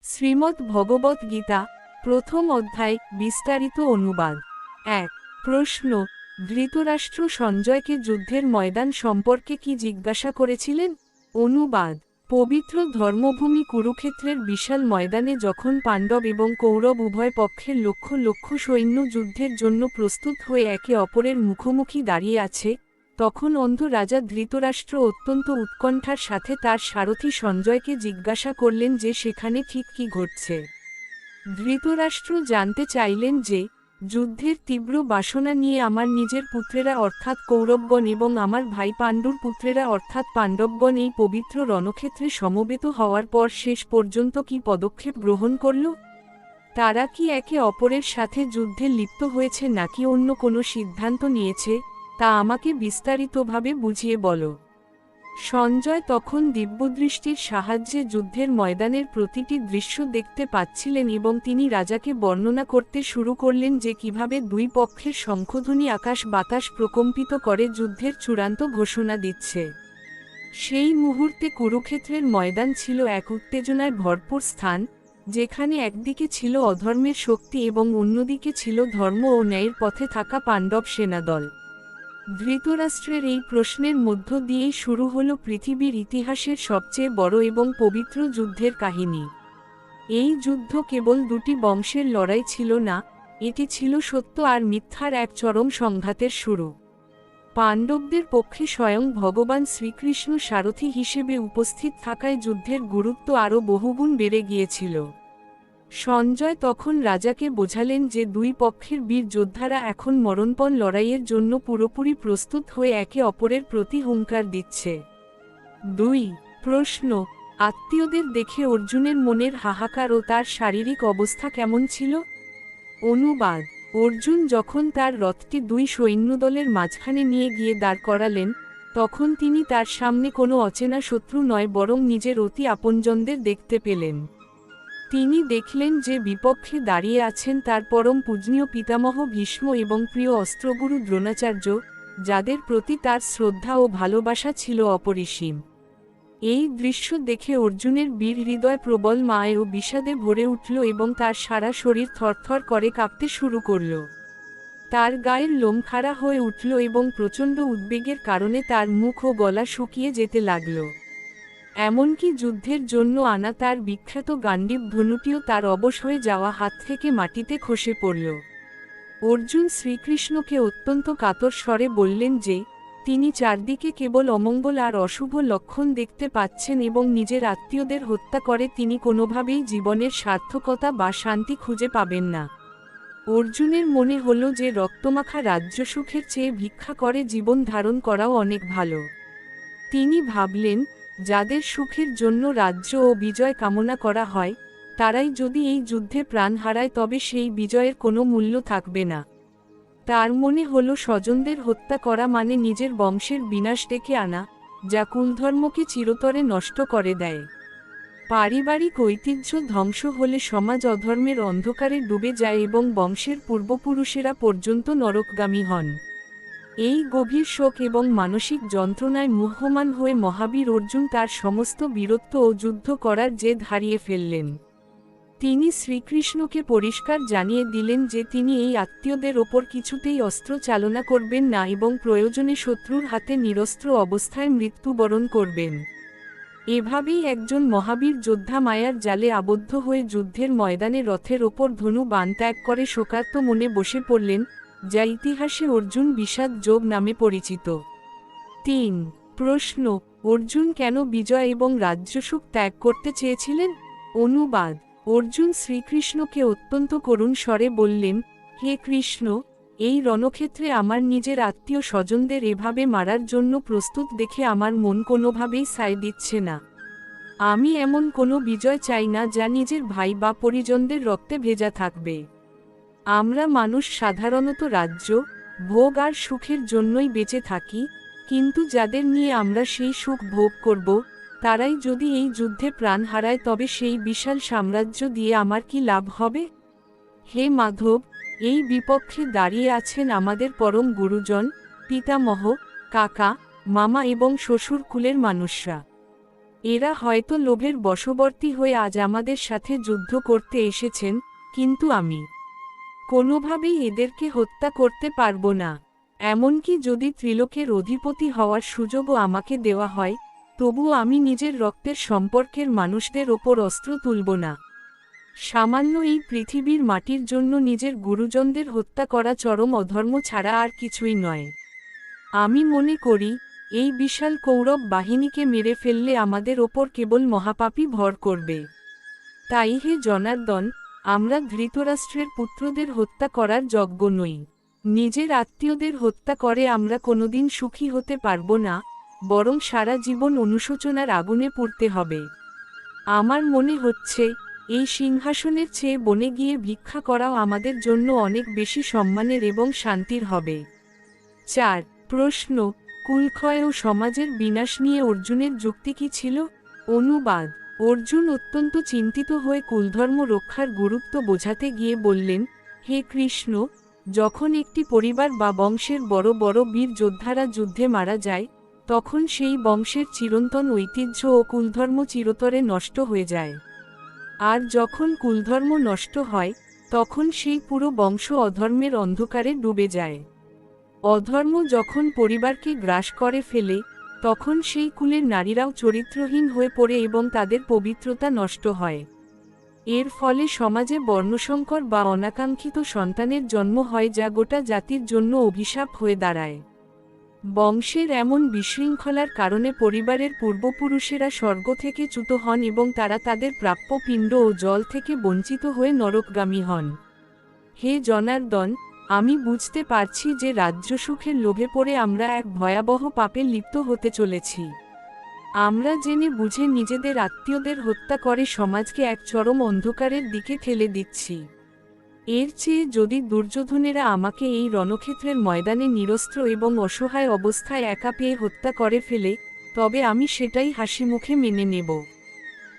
শ্রীমদ্ ভগবত গীতা প্রথম অধ্যায় বিস্তারিত অনুবাদ। 1 প্রশ্ন, ধৃতরাষ্ট্র সঞ্জয়কে যুদ্ধের ময়দান সম্পর্কে কি জিজ্ঞাসা করেছিলেন? অনুবাদ। পবিত্র ধর্মভূমি কুরুক্ষেত্রের বিশাল ময়দানে যখন পাণ্ডব এবং কৌরব উভয় পক্ষের লক্ষ লক্ষ সৈন্য যুদ্ধের জন্য প্রস্তুত হয়ে একে অপরের মুখোমুখি দাঁড়িয়ে আছে, তখন অন্ধ রাজা ধৃতরাষ্ট্র অত্যন্ত উৎকণ্ঠার সাথে তার সারথি সঞ্জয়কে জিজ্ঞাসা করলেন যে সেখানে ঠিক কী ঘটছে। ধৃতরাষ্ট্র জানতে চাইলেন যে, যুদ্ধের তীব্র বাসনা নিয়ে আমার নিজের পুত্রেরা অর্থাৎ কৌরবগণ এবং আমার ভাই পাণ্ডুর পুত্রেরা অর্থাৎ পাণ্ডবগণ এই পবিত্র রণক্ষেত্রে সমবেত হওয়ার পর শেষ পর্যন্ত কি পদক্ষেপ গ্রহণ করল? তারা কি একে অপরের সাথে যুদ্ধে লিপ্ত হয়েছে নাকি অন্য কোনো সিদ্ধান্ত নিয়েছে, তা আমাকে বিস্তারিতভাবে বুঝিয়ে বলো। সঞ্জয় তখন দিব্যদৃষ্টির সাহায্যে যুদ্ধের ময়দানের প্রতিটি দৃশ্য দেখতে পাচ্ছিলেন এবং তিনি রাজাকে বর্ণনা করতে শুরু করলেন যে কিভাবে দুই পক্ষের শঙ্খধ্বনি আকাশ বাতাস প্রকম্পিত করে যুদ্ধের চূড়ান্ত ঘোষণা দিচ্ছে। সেই মুহূর্তে কুরুক্ষেত্রের ময়দান ছিল এক উত্তেজনায় ভরপুর স্থান, যেখানে একদিকে ছিল অধর্মের শক্তি এবং অন্যদিকে ছিল ধর্ম ও ন্যায়ের পথে থাকা পাণ্ডব সেনাদল। ধৃতরাষ্ট্রের এই প্রশ্নের মধ্য দিয়েই শুরু হল পৃথিবীর ইতিহাসের সবচেয়ে বড় এবং পবিত্র যুদ্ধের কাহিনী। এই যুদ্ধ কেবল দুটি বংশের লড়াই ছিল না, এটি ছিল সত্য আর মিথ্যার এক চরম সংঘাতের শুরু। পাণ্ডবদের পক্ষে স্বয়ং ভগবান শ্রীকৃষ্ণ সারথি হিসেবে উপস্থিত থাকায় যুদ্ধের গুরুত্ব আরও বহুগুণ বেড়ে গিয়েছিল। সঞ্জয় তখন রাজাকে বোঝালেন যে দুই পক্ষের বীর যোদ্ধারা এখন মরণপণ লড়াইয়ের জন্য পুরোপুরি প্রস্তুত হয়ে একে অপরের প্রতি হুঙ্কার দিচ্ছে। 2 প্রশ্ন, আত্মীয়দের দেখে অর্জুনের মনের হাহাকার ও তার শারীরিক অবস্থা কেমন ছিল? অনুবাদ। অর্জুন যখন তার রথটি দুই সৈন্যদলের মাঝখানে নিয়ে গিয়ে দাঁড় করালেন, তখন তিনি তার সামনে কোনো অচেনা শত্রু নয় বরং নিজের অতি আপনজনদের দেখতে পেলেন। তিনি দেখলেন যে বিপক্ষে দাঁড়িয়ে আছেন তার পরম পূজনীয় পিতামহ ভীষ্ম এবং প্রিয় অস্ত্রগুরু দ্রোণাচার্য, যাদের প্রতি তার শ্রদ্ধা ও ভালোবাসা ছিল অপরিসীম। এই দৃশ্য দেখে অর্জুনের বীর হৃদয় প্রবল মায় ও বিষাদে ভরে উঠল এবং তার সারা শরীর থরথর করে কাঁপতে শুরু করল। তার গায়ের লোম খাড়া হয়ে উঠল এবং প্রচণ্ড উদ্বেগের কারণে তার মুখ ও গলা শুকিয়ে যেতে লাগল। এমনকি যুদ্ধের জন্য আনা তার বিখ্যাত গান্ডীব ধনুটিও তার অবশ হয়ে যাওয়া হাত থেকে মাটিতে খসে পড়ল। অর্জুন শ্রীকৃষ্ণকে অত্যন্ত কাতর স্বরে বললেন যে, তিনি চারদিকে কেবল অমঙ্গল আর অশুভ লক্ষণ দেখতে পাচ্ছেন এবং নিজের আত্মীয়দের হত্যা করে তিনি কোনোভাবেই জীবনের সার্থকতা বা শান্তি খুঁজে পাবেন না। অর্জুনের মনে হল যে রক্তমাখা রাজ্য সুখের চেয়ে ভিক্ষা করে জীবন ধারণ করাও অনেক ভালো। তিনি ভাবলেন, যাদের সুখের জন্য রাজ্য ও বিজয় কামনা করা হয়, তারাই যদি এই যুদ্ধে প্রাণ হারায় তবে সেই বিজয়ের কোনো মূল্য থাকবে না। তার মনে হল স্বজনদের হত্যা করা মানে নিজের বংশের বিনাশ ডেকে আনা, যা কুলধর্মকে চিরতরে নষ্ট করে দেয়। পারিবারিক ঐতিহ্য ধ্বংস হলে সমাজ অধর্মের অন্ধকারে ডুবে যায় এবং বংশের পূর্বপুরুষেরা পর্যন্ত নরকগামী হন। এই গভীর শোক এবং মানসিক যন্ত্রণায় মুহ্যমান হয়ে মহাবীর অর্জুন তার সমস্ত বীরত্ব ও যুদ্ধ করার জেদ হারিয়ে ফেললেন। তিনি শ্রীকৃষ্ণকে পরিষ্কার জানিয়ে দিলেন যে তিনি এই আত্মীয়দের ওপর কিছুতেই অস্ত্র চালনা করবেন না এবং প্রয়োজনে শত্রুর হাতে নিরস্ত্র অবস্থায় মৃত্যুবরণ করবেন। এভাবেই একজন মহাবীর যোদ্ধা মায়ার জালে আবদ্ধ হয়ে যুদ্ধের ময়দানে রথের ওপর ধনু বাণ ত্যাগ করে শোকার্ত মনে বসে পড়লেন, যা ইতিহাসে অর্জুন বিষাদ যোগ নামে পরিচিত। 3 প্রশ্ন, অর্জুন কেন বিজয় এবং রাজ্যসুখ ত্যাগ করতে চেয়েছিলেন? অনুবাদ। অর্জুন শ্রীকৃষ্ণকে অত্যন্ত করুণ স্বরে বললেন, হে কৃষ্ণ, এই রণক্ষেত্রে আমার নিজের আত্মীয় স্বজনদের এভাবে মারার জন্য প্রস্তুত দেখে আমার মন কোনোভাবেই সায় দিচ্ছে না। আমি এমন কোনো বিজয় চাই না যা নিজের ভাই বা পরিজনদের রক্তে ভেজা থাকবে। আমরা মানুষ সাধারণত রাজ্য, ভোগ আর সুখের জন্যই বেঁচে থাকি, কিন্তু যাদের নিয়ে আমরা সেই সুখ ভোগ করব, তারাই যদি এই যুদ্ধে প্রাণ হারায় তবে সেই বিশাল সাম্রাজ্য দিয়ে আমার কি লাভ হবে? হে মাধব, এই বিপক্ষে দাঁড়িয়ে আছেন আমাদের পরম গুরুজন, পিতামহ, কাকা, মামা এবং শ্বশুর কুলের মানুষরা। এরা হয়তো লোভের বশবর্তী হয়ে আজ আমাদের সাথে যুদ্ধ করতে এসেছেন, কিন্তু আমি কোনোভাবেই এদেরকে হত্যা করতে পারব না। এমনকি যদি ত্রিলোকের অধিপতি হওয়ার সুযোগও আমাকে দেওয়া হয়, তবুও আমি নিজের রক্তের সম্পর্কের মানুষদের ওপর অস্ত্র তুলব না। সামান্য এই পৃথিবীর মাটির জন্য নিজের গুরুজনদের হত্যা করা চরম অধর্ম ছাড়া আর কিছুই নয়। আমি মনে করি, এই বিশাল কৌরব বাহিনীকে মেরে ফেললে আমাদের ওপর কেবল মহাপাপই ভর করবে। তাই হে জনার্দন, আমরা ধৃতরাষ্ট্রের পুত্রদের হত্যা করার যোগ্য নই। নিজের আত্মীয়দের হত্যা করে আমরা কোনোদিন সুখী হতে পারব না, বরং সারা জীবন অনুশোচনার আগুনে পুড়তে হবে। আমার মনে হচ্ছে, এই সিংহাসনের চেয়ে বনে গিয়ে ভিক্ষা করাও আমাদের জন্য অনেক বেশি সম্মানের এবং শান্তির হবে। 4. প্রশ্ন, কুলক্ষয় ও সমাজের বিনাশ নিয়ে অর্জুনের যুক্তি কী ছিল? অনুবাদ। অর্জুন অত্যন্ত চিন্তিত হয়ে কুলধর্ম রক্ষার গুরুত্ব বোঝাতে গিয়ে বললেন, হে কৃষ্ণ, যখন একটি পরিবার বা বংশের বড় বড় বীর যোদ্ধারা যুদ্ধে মারা যায়, তখন সেই বংশের চিরন্তন ঐতিহ্য ও কুলধর্ম চিরতরে নষ্ট হয়ে যায়। আর যখন কুলধর্ম নষ্ট হয়, তখন সেই পুরো বংশ অধর্মের অন্ধকারে ডুবে যায়। অধর্ম যখন পরিবারকে গ্রাস করে ফেলে, তখন সেই কুলের নারীরাও চরিত্রহীন হয়ে পড়ে এবং তাদের পবিত্রতা নষ্ট হয়। এর ফলে সমাজে বর্ণসংকর বা অনাকাঙ্ক্ষিত সন্তানের জন্ম হয়, যা গোটা জাতির জন্য অভিশাপ হয়ে দাঁড়ায়। বংশের এমন বিশৃঙ্খলার কারণে পরিবারের পূর্বপুরুষেরা স্বর্গ থেকে চ্যুত হন এবং তারা তাদের প্রাপ্য পিণ্ড ও জল থেকে বঞ্চিত হয়ে নরকগামী হন। হে জনার্দন, আমি বুঝতে পারছি যে রাজ্যসুখের লোভে পড়ে আমরা এক ভয়াবহ পাপে লিপ্ত হতে চলেছি। আমরা জেনে বুঝে নিজেদের আত্মীয়দের হত্যা করে সমাজকে এক চরম অন্ধকারের দিকে ঠেলে দিচ্ছি। এর চেয়ে যদি দুর্যোধনেরা আমাকে এই রণক্ষেত্রের ময়দানে নিরস্ত্র এবং অসহায় অবস্থায় একা পেয়ে হত্যা করে ফেলে, তবে আমি সেটাই হাসিমুখে মেনে নেব।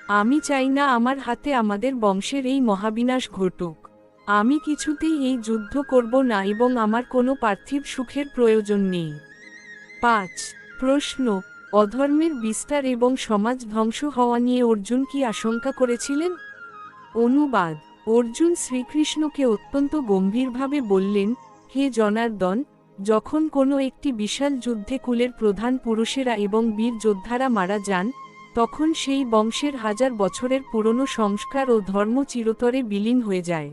আমি চাই না আমার হাতে আমাদের বংশের এই মহাবিনাশ ঘটুক। আমি কিছুতেই এই যুদ্ধ করব না এবং আমার কোনো পার্থিব সুখের প্রয়োজন নেই। 5. প্রশ্ন, অধর্মের বিস্তার এবং সমাজ ধ্বংস হওয়া নিয়ে অর্জুন কি আশঙ্কা করেছিলেন? অনুবাদ। অর্জুন শ্রীকৃষ্ণকে অত্যন্ত গম্ভীরভাবে বললেন, হে জনার্দন, যখন কোনো একটি বিশাল যুদ্ধে কুলের প্রধান পুরুষেরা এবং বীর যোদ্ধারা মারা যান, তখন সেই বংশের হাজার বছরের পুরনো সংস্কার ও ধর্ম চিরতরে বিলীন হয়ে যায়।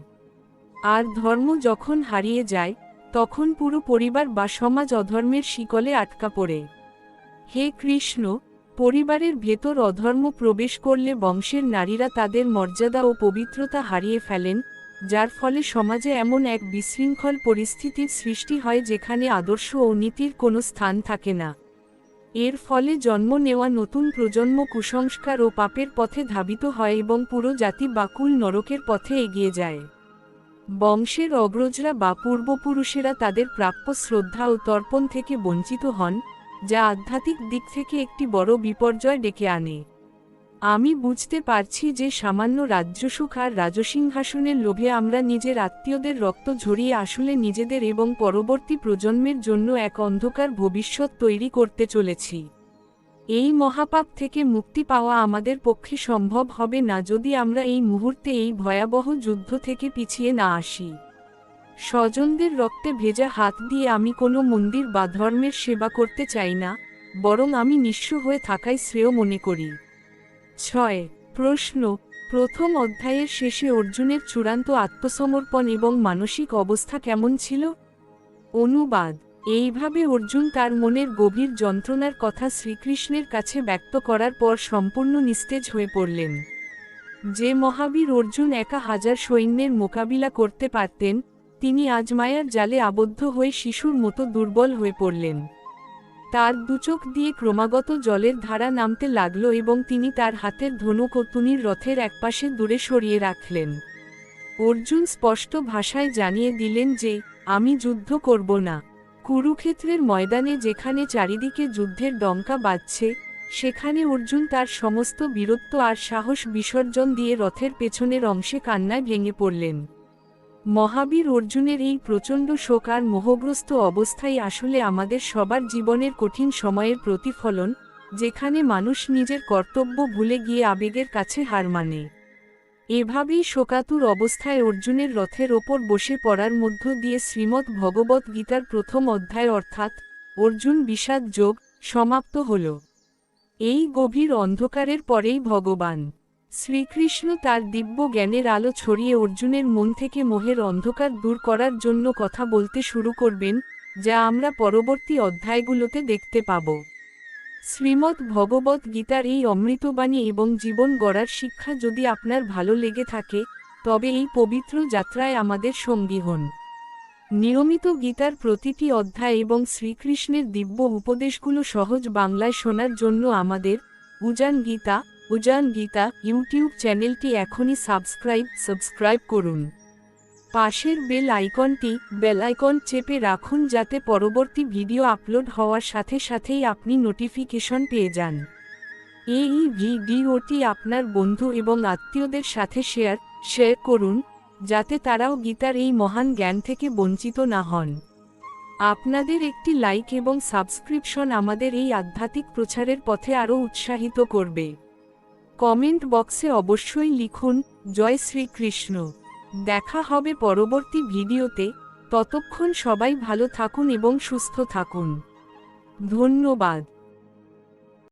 আর ধর্ম যখন হারিয়ে যায়, তখন পুরো পরিবার বা সমাজ অধর্মের শিকলে আটকা পড়ে। হে কৃষ্ণ, পরিবারের ভেতর অধর্ম প্রবেশ করলে বংশের নারীরা তাদের মর্যাদা ও পবিত্রতা হারিয়ে ফেলেন, যার ফলে সমাজে এমন এক বিশৃঙ্খল পরিস্থিতির সৃষ্টি হয় যেখানে আদর্শ ও নীতির কোনো স্থান থাকে না। এর ফলে জন্ম নেওয়া নতুন প্রজন্ম কুসংস্কার ও পাপের পথে ধাবিত হয় এবং পুরো জাতি বা কুল নরকের পথে এগিয়ে যায়। বংশের অগ্রজরা বা পূর্বপুরুষেরা তাদের প্রাপ্য শ্রদ্ধা ও তর্পণ থেকে বঞ্চিত হন, যা আধ্যাত্মিক দিক থেকে একটি বড় বিপর্যয় ডেকে আনে। আমি বুঝতে পারছি যে সামান্য রাজ্যসুখ আর রাজসিংহাসনের লোভে আমরা নিজের আত্মীয়দের রক্ত ঝরিয়ে আসলে নিজেদের এবং পরবর্তী প্রজন্মের জন্য এক অন্ধকার ভবিষ্যৎ তৈরি করতে চলেছি। এই মহাপাপ থেকে মুক্তি পাওয়া আমাদের পক্ষে সম্ভব হবে না যদি আমরা এই মুহূর্তে এই ভয়াবহ যুদ্ধ থেকে পিছিয়ে না আসি। স্বজনদের রক্তে ভেজা হাত দিয়ে আমি কোনো মন্দির বা ধর্মের সেবা করতে চাই না, বরং আমি নিঃস্ব হয়ে থাকাই শ্রেয় মনে করি। 6. প্রশ্ন, প্রথম অধ্যায়ের শেষে অর্জুনের চূড়ান্ত আত্মসমর্পণ এবং মানসিক অবস্থা কেমন ছিল? অনুবাদ। এইভাবে অর্জুন তার মনের গভীর যন্ত্রণার কথা শ্রীকৃষ্ণের কাছে ব্যক্ত করার পর সম্পূর্ণ নিস্তেজ হয়ে পড়লেন। যে মহাবীর অর্জুন একা হাজার সৈন্যের মোকাবিলা করতে পারতেন, তিনি আজ মায়ার জালে আবদ্ধ হয়ে শিশুর মতো দুর্বল হয়ে পড়লেন। তার দুচোখ দিয়ে ক্রমাগত জলের ধারা নামতে লাগল এবং তিনি তার হাতের ধনুক ও তুনীর রথের একপাশে দূরে সরিয়ে রাখলেন। অর্জুন স্পষ্ট ভাষায় জানিয়ে দিলেন যে, আমি যুদ্ধ করব না। কুরুক্ষেত্রের ময়দানে যেখানে চারিদিকে যুদ্ধের ডঙ্কা বাজছে, সেখানে অর্জুন তার সমস্ত বীরত্ব আর সাহস বিসর্জন দিয়ে রথের পেছনের অংশে কান্নায় ভেঙে পড়লেন। মহাবীর অর্জুনের এই প্রচণ্ড শোক আর মোহগ্রস্ত অবস্থাই আসলে আমাদের সবার জীবনের কঠিন সময়ের প্রতিফলন, যেখানে মানুষ নিজের কর্তব্য ভুলে গিয়ে আবেগের কাছে হার মানে। এভাবেই শোকাতুর অবস্থায় অর্জুনের রথের ওপর বসে পড়ার মধ্য দিয়ে শ্রীমদ্ ভগবদ্ গীতার প্রথম অধ্যায় অর্থাৎ অর্জুন বিষাদ যোগ সমাপ্ত হল। এই গভীর অন্ধকারের পরেই ভগবান শ্রীকৃষ্ণ তার দিব্য জ্ঞানের আলো ছড়িয়ে অর্জুনের মন থেকে মোহের অন্ধকার দূর করার জন্য কথা বলতে শুরু করবেন, যা আমরা পরবর্তী অধ্যায়গুলোতে দেখতে পাব। শ্রীমদ্ ভগবদ্ গীতার এই অমৃতবাণী এবং জীবন গড়ার শিক্ষা যদি আপনার ভালো লেগে থাকে, তবে এই পবিত্র যাত্রায় আমাদের সঙ্গী হন। নিয়মিত গীতার প্রতিটি অধ্যায় এবং শ্রীকৃষ্ণের দিব্য উপদেশগুলো সহজ বাংলায় শোনার জন্য আমাদের উজান গীতা ইউটিউব চ্যানেলটি এখনই সাবস্ক্রাইব করুন। পাশের বেল আইকন চেপে রাখুন যাতে পরবর্তী ভিডিও আপলোড হওয়ার সাথে সাথেই আপনি নোটিফিকেশন পেয়ে যান। এই ভিডিওটি আপনার বন্ধু এবং আত্মীয়দের সাথে শেয়ার করুন, যাতে তারাও গীতার এই মহান জ্ঞান থেকে বঞ্চিত না হন। আপনাদের একটি লাইক এবং সাবস্ক্রিপশন আমাদের এই আধ্যাত্মিক প্রচারের পথে আরও উৎসাহিত করবে। কমেন্ট বক্সে অবশ্যই লিখুন, জয় শ্রীকৃষ্ণ। দেখা হবে পরবর্তী ভিডিওতে। ততক্ষণ সবাই ভালো থাকুন এবং সুস্থ থাকুন। ধন্যবাদ।